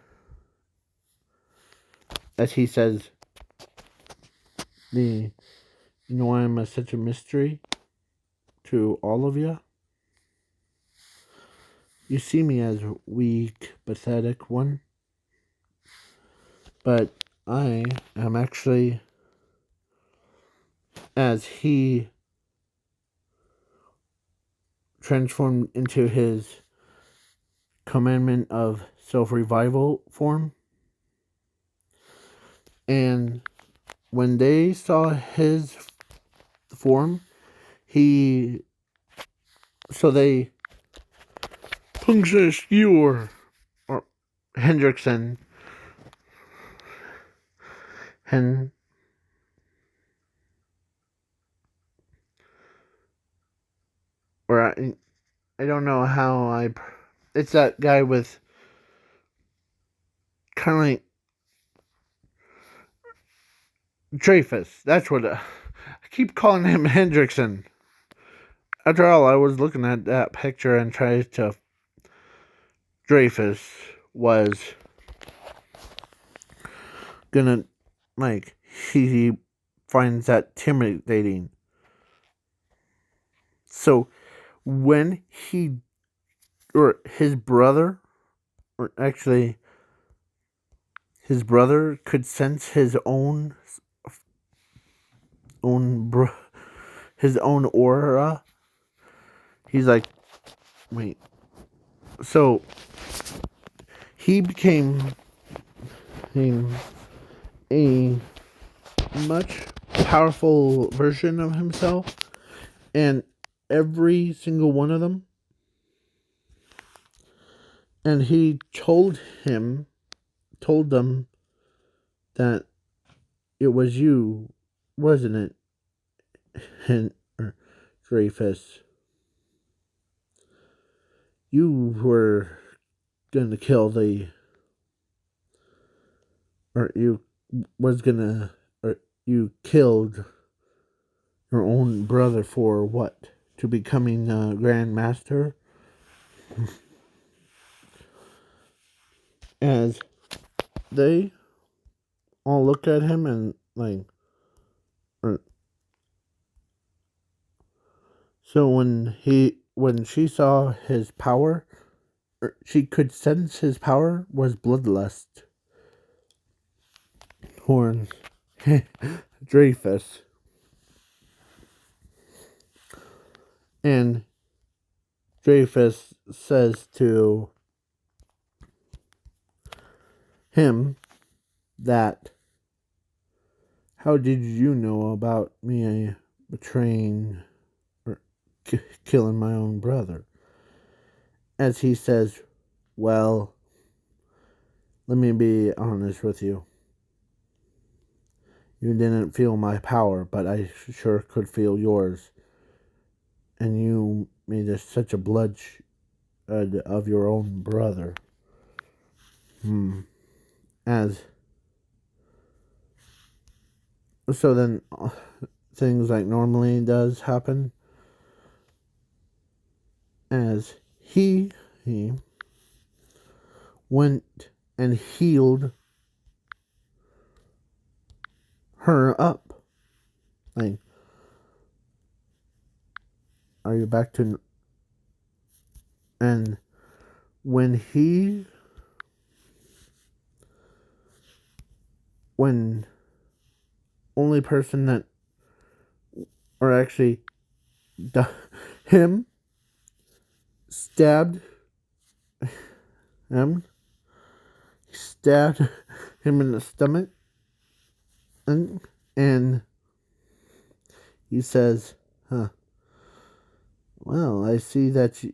A: As he says, you know why I'm such a mystery to all of you? You see me as weak, pathetic one, but I am actually, as he transformed into his commandment of self-revival form, and when they saw his form, they punctured you or Hendrickson, and or I don't know how it's that guy with kind of like Dreyfus. That's what I keep calling him Hendrickson. After all, I was looking at that picture and tried to. Dreyfus was gonna, like, he finds that intimidating. So when he, or his brother, or actually his brother could sense his his own aura, he's like, wait. So he became a much powerful version of himself, and every single one of them, and he told them that it was you, wasn't it, or Dreyfus? You were gonna kill or you was gonna, or you killed your own brother for what? to becoming a Grand Master, as they all look at him and like. So when she saw his power, she could sense his power was bloodlust. Horns, Dreyfus, and Dreyfus says to him that, "How did you know about me betraying or killing my own brother?" As he says, "Well, let me be honest with you. You didn't feel my power, but I sure could feel yours. And you made such a bloodshed of your own brother." As so then things like normally does happen, as he went and healed her up. Like, are you back to? And when only person that, or actually, him stabbed him, stabbed him in the stomach, and he says, "Huh. Well, I see that you,"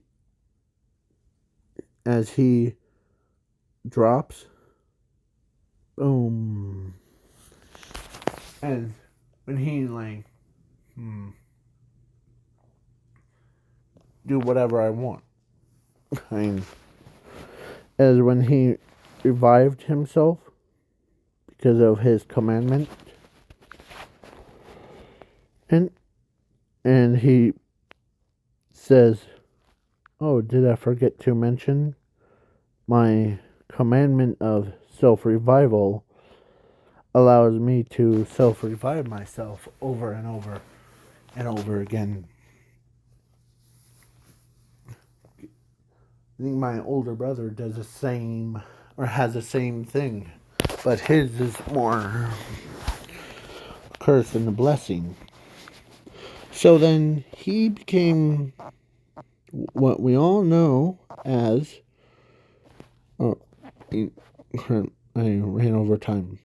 A: as he drops, boom, and when he like, do whatever I want. I mean, as when he revived himself because of his commandment, and he says, "Oh, did I forget to mention my commandment of self-revival allows me to self-revive myself over and over and over again." I think my older brother does the same, or has the same thing, but his is more curse than a blessing. So then he became what we all know as. Oh, I ran over time.